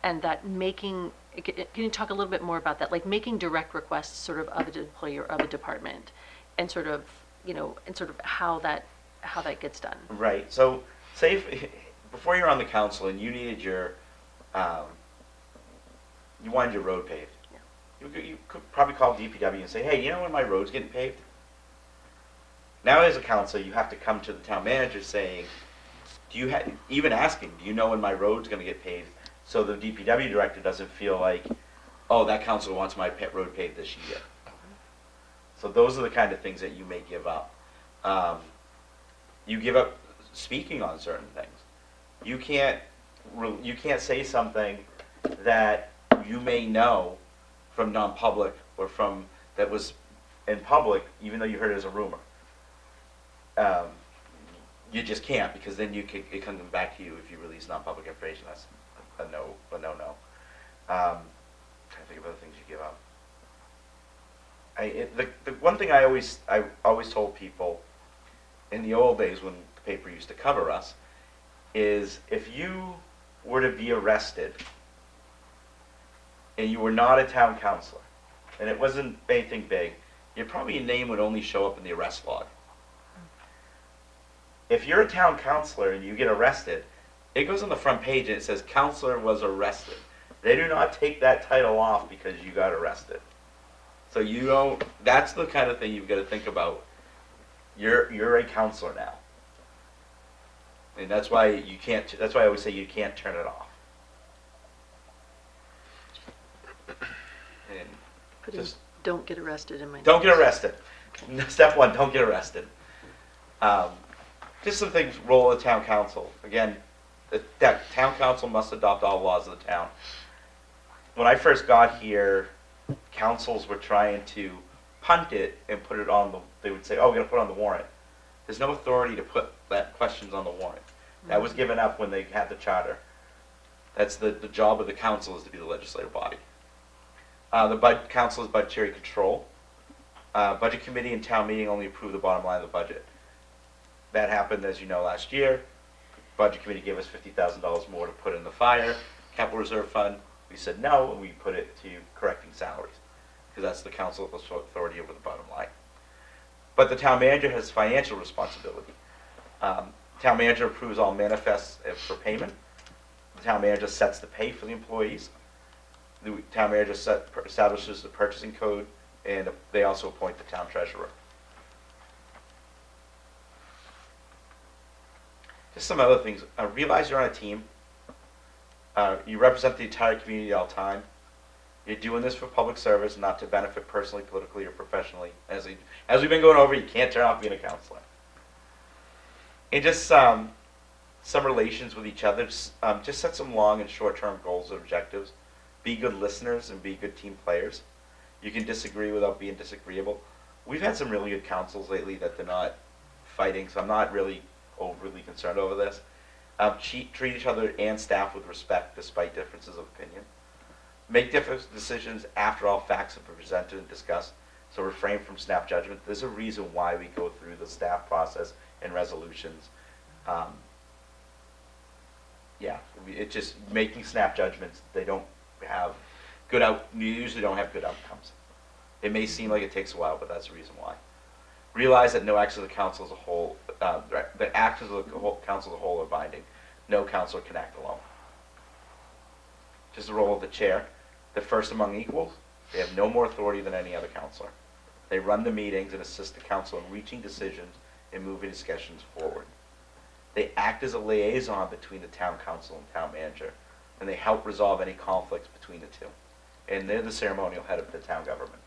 that making, can you talk a little bit more about that? Like making direct requests sort of an employee or of a department, and sort of how that gets done. Right. So say if, before you're on the council and you needed you wanted your road paved. You could probably call DPW and say, hey, when my road's getting paved? Now as a council, you have to come to the town manager saying, even asking, do you know when my road's going to get paved? So the DPW director doesn't feel like, oh, that council wants my pet road paved this year. So those are the kind of things that you may give up. You give up speaking on certain things. You can't say something that you may know from non-public or from that was in public, even though you heard it as a rumor. You just can't, because then it can come back to you if you release non-public information. That's a no. Trying to think of other things you give up. The one thing I always told people in the old days when the paper used to cover us is if you were to be arrested and you were not a town councilor and it wasn't anything big, your name would only show up in the arrest log. If you're a town councilor and you get arrested, it goes on the front page and it says councilor was arrested. They do not take that title off because you got arrested. So you don't, that's the kind of thing you've got to think about. You're a counselor now. And that's why you can't, that's why I always say you can't turn it off. And Putting just don't get arrested in my don't get notes. arrested. Step one, don't get arrested. Just some things, role of the town council. Again, the town council must adopt all laws of the town. When I first got here, councils were trying to punt it and put it on the, they would say, oh, we're going to put it on the warrant. There's no authority to put that questions on the warrant. That was given up when they had the charter. That's the job of the council, is to be the legislative body. The council is budgetary control. Budget committee and town meeting only approve the bottom line of the budget. That happened, as you know, last year. Budget committee gave us $50,000 more to put in the fire capital reserve fund. We said no, and we put it to correcting salaries, because that's the council authority over the bottom line. But the town manager has financial responsibility. Town manager approves all manifests for payment. The town manager sets the pay for the employees. The town manager establishes the purchasing code, and they also appoint the town treasurer. Just some other things. Realize you're on a team. You represent the entire community all the time. You're doing this for public service, not to benefit personally, politically, or professionally. As we've been going over, you can't turn off being a counselor. And just some relations with each other. Just set some long and short-term goals and objectives. Be good listeners and be good team players. You can disagree without being disagreeable. We've had some really good councils lately that they're not fighting, so I'm not really overly concerned over this. Treat each other and staff with respect despite differences of opinion. Make different decisions after all facts have been presented and discussed, so refrain from snap judgment. There's a reason why we go through the staff process and resolutions. It's just making snap judgments. They don't have you usually don't have good outcomes. It may seem like it takes a while, but that's the reason why. Realize that no acts of the council as a whole, the acts of the council as a whole are binding. No councilor can act alone. Just the role of the chair. They're first among equals. They have no more authority than any other councilor. They run the meetings and assist the council in reaching decisions and moving discussions forward. They act as a liaison between the town council and town manager, and they help resolve any conflicts between the two. And they're the ceremonial head of the town government.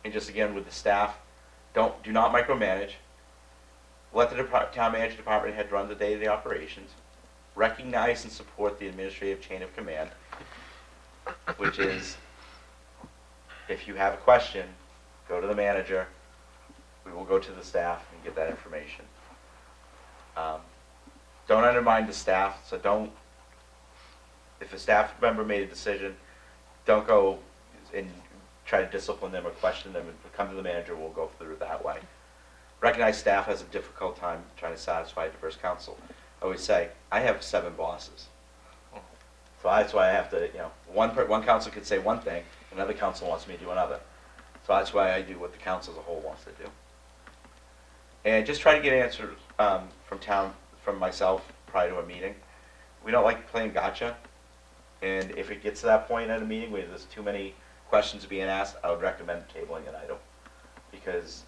And just again with the staff, do not micromanage. Let the town manager department head run the day-to-day operations. Recognize and support the administrative chain of command, which is, if you have a question, go to the manager. We will go to the staff and get that information. Don't undermine the staff, so if a staff member made a decision, don't go and try to discipline them or question them, and come to the manager. We'll go through it that way. Recognize staff has a difficult time trying to satisfy a diverse council. I always say, I have 7 bosses. So that's why I have to, one council could say one thing, another council wants me to do another. So that's why I do what the council as a whole wants to do. And just try to get answers from myself prior to a meeting. We don't like playing gotcha. And if it gets to that point at a meeting where there's too many questions being asked, I would recommend tabling an item, because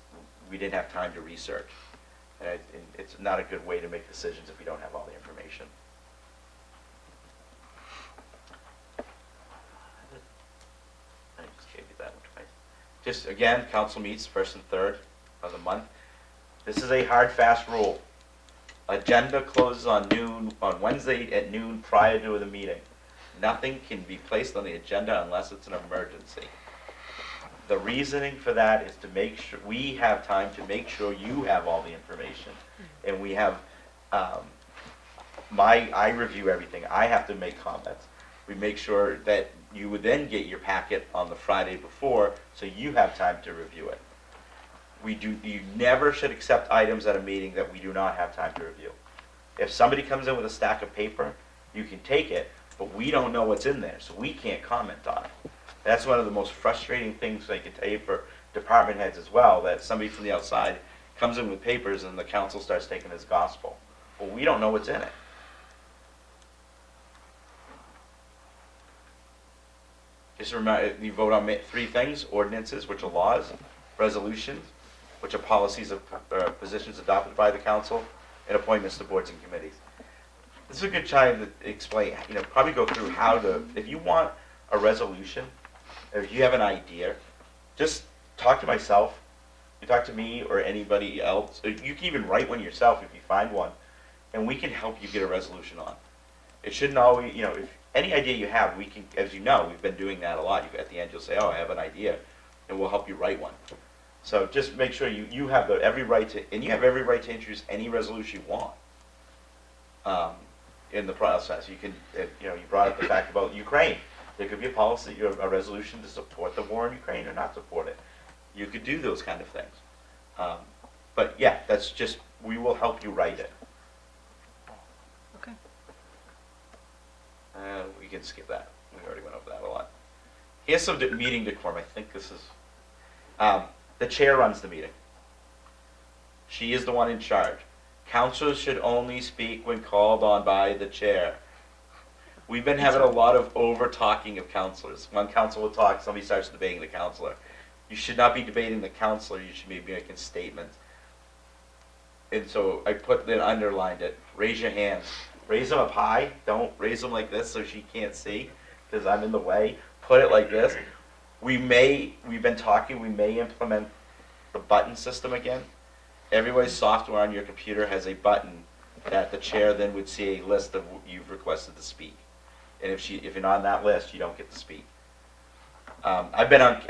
we didn't have time to research. And it's not a good way to make decisions if we don't have all the information. I just gave you that one twice. Just again, council meets first and third of the month. This is a hard, fast rule. Agenda closes on Wednesday at noon prior to the meeting. Nothing can be placed on the agenda unless it's an emergency. The reasoning for that is to make sure we have time to make sure you have all the information, and we have I review everything. I have to make comments. We make sure that you would then get your packet on the Friday before, so you have time to review it. You never should accept items at a meeting that we do not have time to review. If somebody comes in with a stack of paper, you can take it, but we don't know what's in there, so we can't comment on it. That's one of the most frustrating things I can tell you for department heads as well, that somebody from the outside comes in with papers and the council starts taking it as gospel. Well, we don't know what's in it. Just remember, you vote on 3 things: ordinances, which are laws; resolutions, which are policies of positions adopted by the council; and appointments to boards and committees. This is a good time to explain, probably go through how to, if you want a resolution, or if you have an idea, just talk to myself, you talk to me or anybody else. You can even write one yourself if you find one, and we can help you get a resolution on. It shouldn't always, if any idea you have, we can, as you know, we've been doing that a lot. At the end, you'll say, oh, I have an idea, and we'll help you write one. So just make sure you have every right to, and you have every right to introduce any resolution you want in the process. You can, you brought up the fact about Ukraine. There could be a policy, a resolution to support the war in Ukraine or not support it. You could do those kind of things. But yeah, that's just, we will help you write it. Okay. We can skip that. We already went over that a lot. Here's some meeting decorum. I think this is, the chair runs the meeting. She is the one in charge. Councilors should only speak when called on by the chair. We've been having a lot of over-talking of councilors. One councilor will talk, somebody starts debating the councilor. You should not be debating the councilor, you should be making statements. And so I underlined it. Raise your hands. Raise them up high. Don't raise them like this so she can't see, because I'm in the way. Put it like this. We've been talking, we may implement the button system again. Everybody's software on your computer has a button that the chair then would see a list of you've requested to speak. And if you're not on that list, you don't get to speak. I've been on,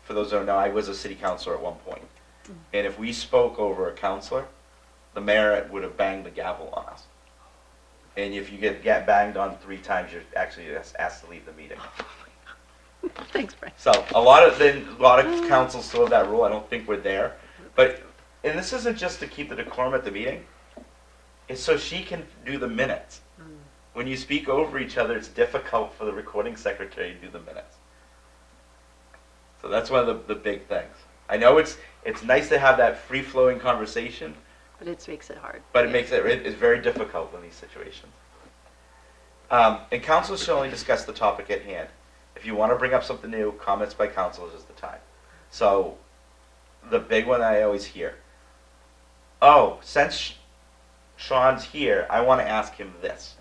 for those who don't know, I was a city councilor at one point. And if we spoke over a councilor, the mayor would have banged the gavel on us. And if you get banged on 3 times, you're actually asked to leave the meeting. Thanks, Brian. So a lot of councils still have that rule. I don't think we're there, and this isn't just to keep the decorum at the meeting. It's so she can do the minutes. When you speak over each other, it's difficult for the recording secretary to do the minutes. So that's one of the big things. I know it's nice to have that free-flowing conversation, But it makes it hard. but it's very difficult in these situations. And council should only discuss the topic at hand. If you want to bring up something new, comments by councilors is the time. So the big one I always hear, oh, since Sean's here, I want to ask him this.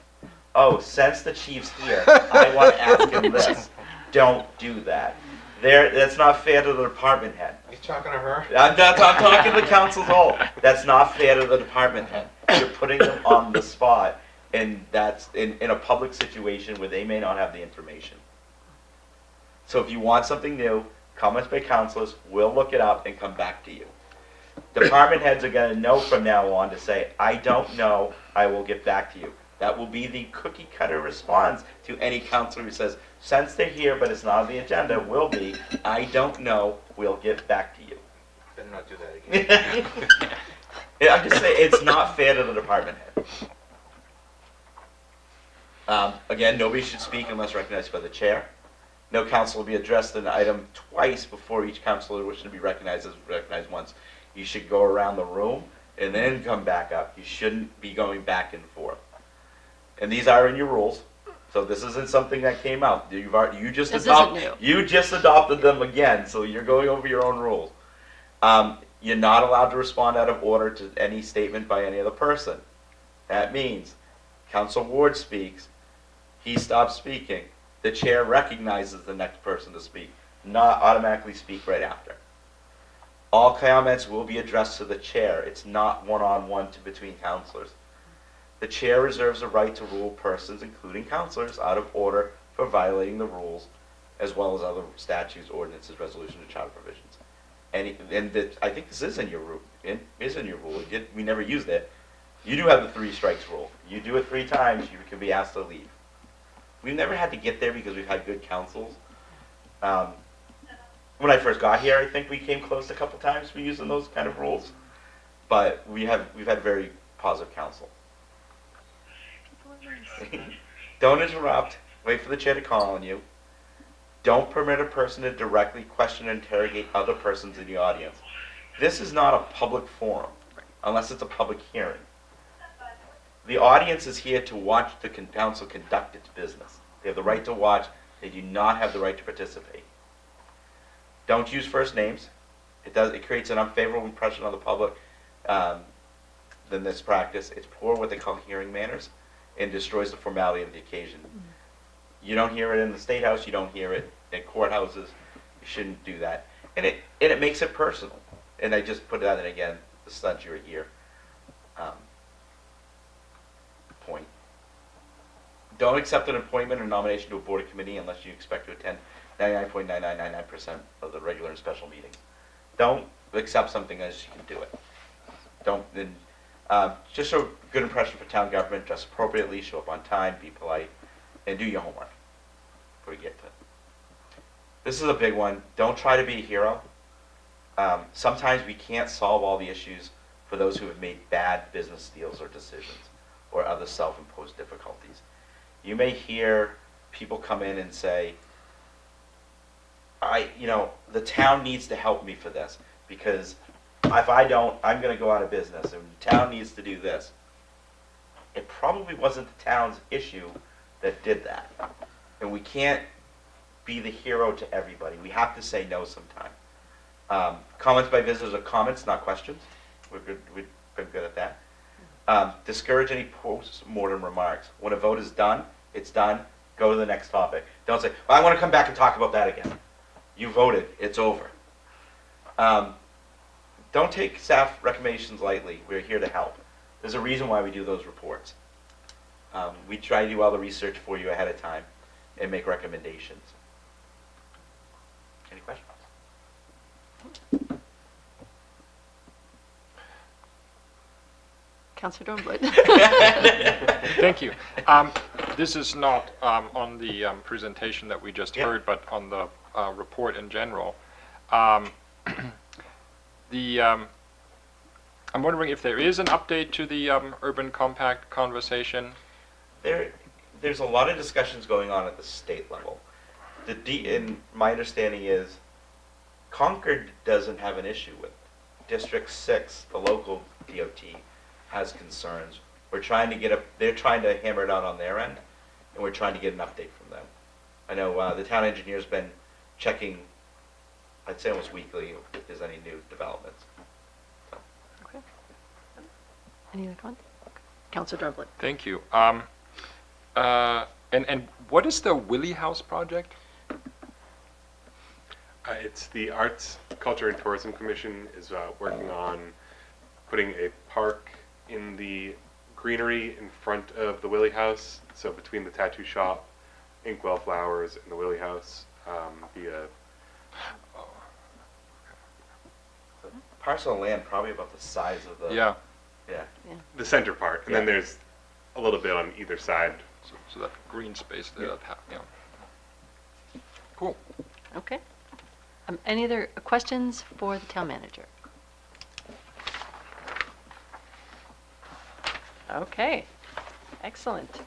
Oh, since the chief's here, I want to ask him this. Don't do that. That's not fair to the department head. You talking to her? I'm talking to the council's whole. That's not fair to the department head. You're putting them on the spot, and that's in a public situation where they may not have the information. So if you want something new, comments by councilors, we'll look it up and come back to you. Department heads are going to know from now on to say, I don't know, I will get back to you. That will be the cookie cutter response to any councilor who says, since they're here but it's not on the agenda, will be, I don't know, we'll get back to you. Better not do that again. Yeah, I'm just saying, it's not fair to the department head. Again, nobody should speak unless recognized by the chair. No council will be addressed an item twice before each councilor wishing to be recognized is recognized once. You should go around the room and then come back up. You shouldn't be going back and forth. And these are in your rules, so this isn't something that came out. You just adopted them again, so you're going over your own rules. You're not allowed to respond out of order to any statement by any other person. That means Council Ward speaks, he stops speaking. The chair recognizes the next person to speak, not automatically speak right after. All comments will be addressed to the chair. It's not one-on-one between councilors. The chair reserves the right to rule persons, including councilors, out of order for violating the rules, as well as other statutes, ordinances, resolutions, and charter provisions. I think this is in your rule. We never used it. You do have the 3 strikes rule. You do it 3 times, you can be asked to leave. We've never had to get there because we've had good councils. When I first got here, I think we came close a couple times for using those kind of rules, but we've had very positive council. Don't interrupt. Wait for the chair to call on you. Don't permit a person to directly question and interrogate other persons in the audience. This is not a public forum, unless it's a public hearing. The audience is here to watch the council conduct its business. They have the right to watch. They do not have the right to participate. Don't use first names. It creates an unfavorable impression on the public than this practice. It's poor what they call hearing manners and destroys the formality of the occasion. You don't hear it in the State House. You don't hear it at courthouses. You shouldn't do that. And it makes it personal. And I just put that in again, the stunt you're here. Point. Don't accept an appointment or nomination to a board or committee unless you expect to attend 99.9999% of the regular and special meetings. Don't accept something unless you can do it. Just show a good impression for town government, dress appropriately, show up on time, be polite, and do your homework before you get to it. This is a big one. Don't try to be a hero. Sometimes we can't solve all the issues for those who have made bad business deals or decisions or other self-imposed difficulties. You may hear people come in and say, the town needs to help me for this because if I don't, I'm going to go out of business and the town needs to do this. It probably wasn't the town's issue that did that. And we can't be the hero to everybody. We have to say no sometime. Comments by visitors are comments, not questions. We've been good at that. Discourage any post-mortem remarks. When a vote is done, it's done. Go to the next topic. Don't say, well, I want to come back and talk about that again. You voted. It's over. Don't take staff recommendations lightly. We're here to help. There's a reason why we do those reports. We try to do all the research for you ahead of time and make recommendations. Any questions? Councilor Dornblood. Thank you. This is not on the presentation that we just heard, but on the report in general. I'm wondering if there is an update to the urban compact conversation. There's a lot of discussions going on at the state level. And my understanding is Concord doesn't have an issue with it. District 6, the local DOT, has concerns. They're trying to hammer it out on their end, and we're trying to get an update from them. I know the town engineer's been checking, I'd say almost weekly, if there's any new developments. So. Okay. Any other comments? Councilor Dornblood. Thank you. And what is the Willie House project? It's the Arts, Culture, and Tourism Commission is working on putting a park in the greenery in front of the Willie House, so between the tattoo shop, Inkwell Flowers, and the Willie House, be a Parcel of land probably about the size of the... Yeah. the center part, and then Yeah. there's a little bit on either side. So that green space there. Yeah. Cool. Okay. Any other questions for the town manager? Okay. Excellent.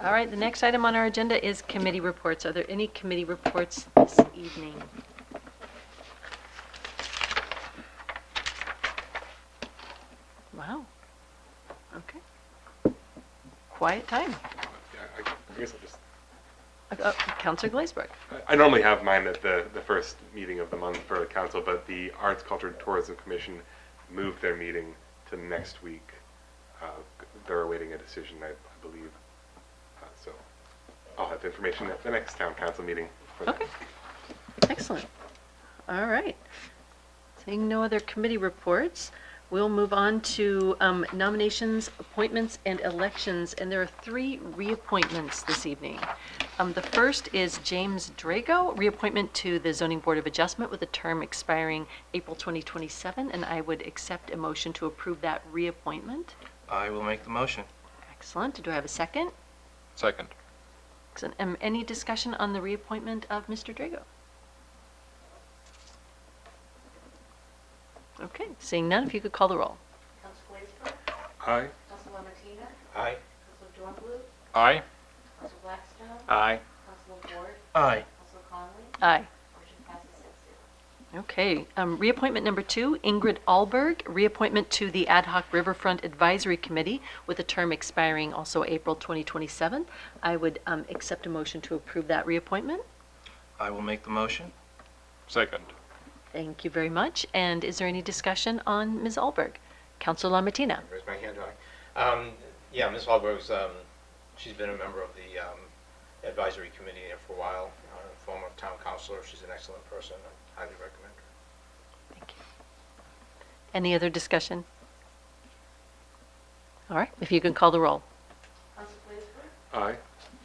All right, the next item on our agenda is committee reports. Are there any committee reports this evening? Wow. Okay. Quiet time. Yeah, I guess I'll just... Councilor Glazebrook. I normally have mine at the first meeting of the month for the council, but the Arts, Culture, and Tourism Commission moved their meeting to next week. They're awaiting a decision, I believe. So I'll have information at the next town council meeting. For Okay. Excellent. All right. Seeing no other committee reports, we'll move on to nominations, appointments, and elections. And there are 3 reappointments this evening. The first is James Drago, reappointment to the Zoning Board of Adjustment with a term expiring April 2027. And I would accept a motion to approve that reappointment. I will make the motion. Excellent. Do I have a second? Second. Excellent. Any discussion on the reappointment of Mr. Drago? Okay, seeing none, if you could call the roll. Council Blaisberg, Aye. Council Martina, Aye. Council Dornblue, Aye. Council Blackstone, Aye. Council Ward, Aye. Council Conley, Aye. motion passes 6-0. Okay, reappointment number 2, Ingrid Alberg, reappointment to the Ad hoc Riverfront Advisory Committee with a term expiring also April 2027. I would accept a motion to approve that reappointment. I will make the motion. Second. Thank you very much. And is there any discussion on Ms. Alberg? Councilor Martina. Raise my hand high. Yeah, Ms. Hallberg's, she's been a member of the advisory committee here for a while, former town councilor. She's an excellent person. I highly recommend her. Thank you. Any other discussion? All right, if you can call the roll. Council Blaisberg, Aye.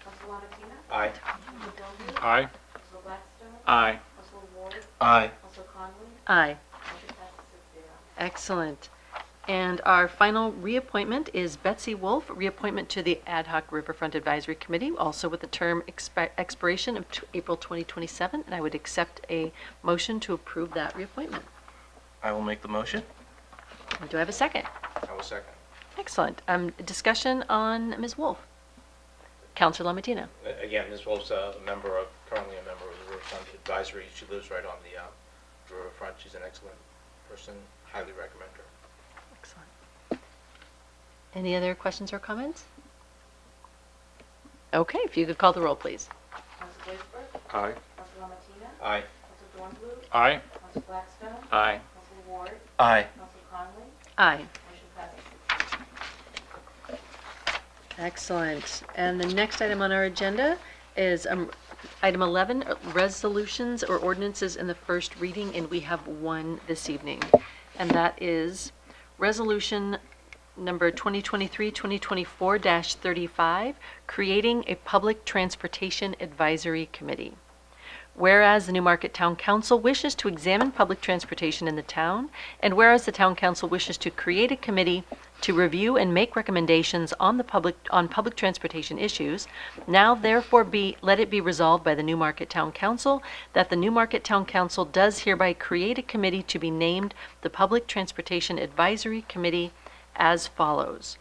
Council Martina, Aye. Council Dornblue, Aye. Council Blackstone, Aye. Council Ward, Aye. Council Conley, Aye. motion passes 6-0. Excellent. And our final reappointment is Betsy Wolf, reappointment to the Ad hoc Riverfront Advisory Committee, also with the term expiration of April 2027. And I would accept a motion to approve that reappointment. I will make the motion. Do I have a second? I will second. Excellent. Discussion on Ms. Wolf. Councilor Matina. Again, Ms. Wolf's currently a member of the Riverfront Advisory. She lives right on the riverfront. She's an excellent person. Highly recommend her. Excellent. Any other questions or comments? Okay, if you could call the roll, please. Council Blaisberg, Aye. Council Martina, Aye. Council Dornblue, Aye. Council Blackstone, Aye. Council Ward, Aye. Council Conley, Aye. motion passes 6-0. Excellent. And the next item on our agenda is item 11, resolutions or ordinances in the first reading, and we have one this evening. And that is resolution number 2023-2024-35, creating a public transportation advisory committee. Whereas the Newmarket Town Council wishes to examine public transportation in the town, and whereas the Town Council wishes to create a committee to review and make recommendations on public transportation issues, now therefore let it be resolved by the Newmarket Town Council that the Newmarket Town Council does hereby create a committee to be named the Public Transportation Advisory Committee as follows.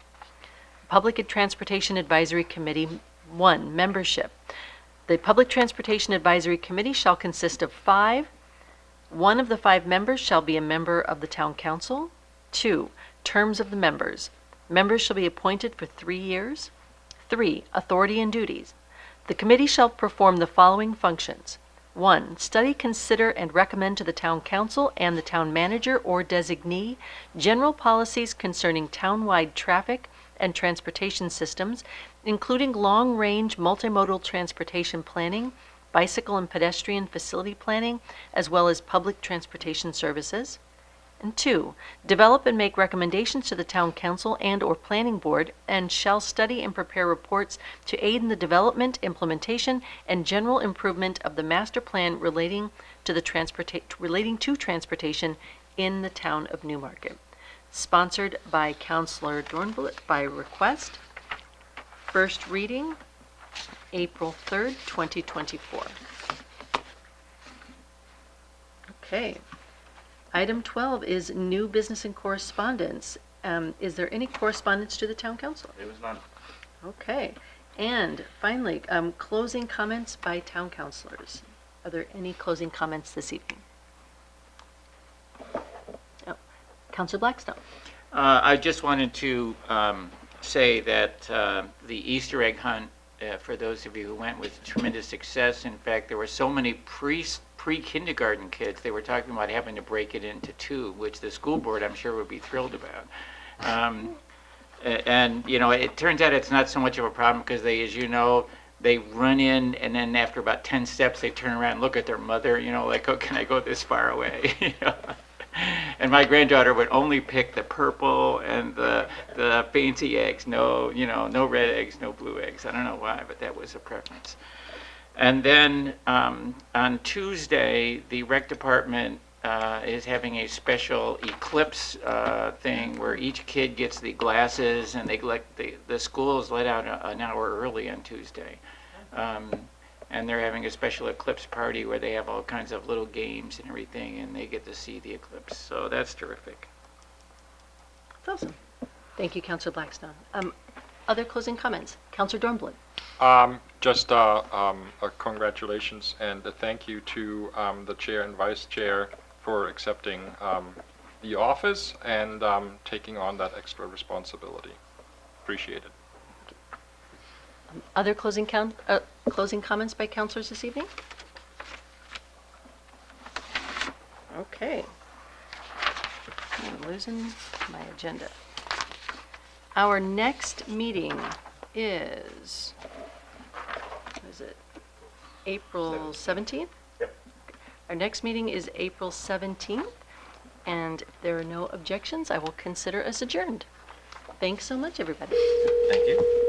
Public Transportation Advisory Committee 1. Membership. The Public Transportation Advisory Committee shall consist of 5. One of the 5 members shall be a member of the Town Council. 2. Terms of the members. Members shall be appointed for 3 years. 3. Authority and duties. The committee shall perform the following functions. 1. Study, consider, and recommend to the Town Council and the Town Manager or designee general policies concerning town-wide traffic and transportation systems, including long-range multimodal transportation planning, bicycle and pedestrian facility planning, as well as public transportation services. And 2, develop and make recommendations to the Town Council and/or Planning Board, and shall study and prepare reports to aid in the development, implementation, and general improvement of the master plan relating to transportation in the town of Newmarket. Sponsored by Councilor Dornblue by request. First reading, April 3rd, 2024. Okay. Item 12 is new business and correspondence. Is there any correspondence to the Town Council? There was none. Okay. And finally, closing comments by town councilors. Are there any closing comments this evening? Oh, Councilor Blackstone. I just wanted to say that the Easter egg hunt, for those of you who went, was a tremendous success. In fact, there were so many pre-kindergarten kids, they were talking about having to break it into 2, which the school board, I'm sure, would be thrilled about. And, you know, it turns out it's not so much of a problem because they, as you know, they run in and then after about 10 steps, they turn around and look at their mother, you know, like, oh, can I go this far away? You know? And my granddaughter would only pick the purple and the fancy eggs, no red eggs, no blue eggs. I don't know why, but that was a preference. And then on Tuesday, the rec department is having a special eclipse thing where each kid gets the glasses, and the school is let out an hour early on Tuesday. And they're having a special eclipse party where they have all kinds of little games and everything, and they get to see the eclipse. So that's terrific. That's awesome. Thank you, Councillor Blackstone. Other closing comments? Councillor Dornblood. Just congratulations and a thank you to the chair and vice chair for accepting the office and taking on that extra responsibility. Appreciate it. Other closing comments by councillors this evening? Okay. I'm losing my agenda. Our next meeting is, what is it, April 17th? Yep. Our next meeting is April 17th, and if there are no objections, I will consider us adjourned. Thanks so much, everybody. Thank you.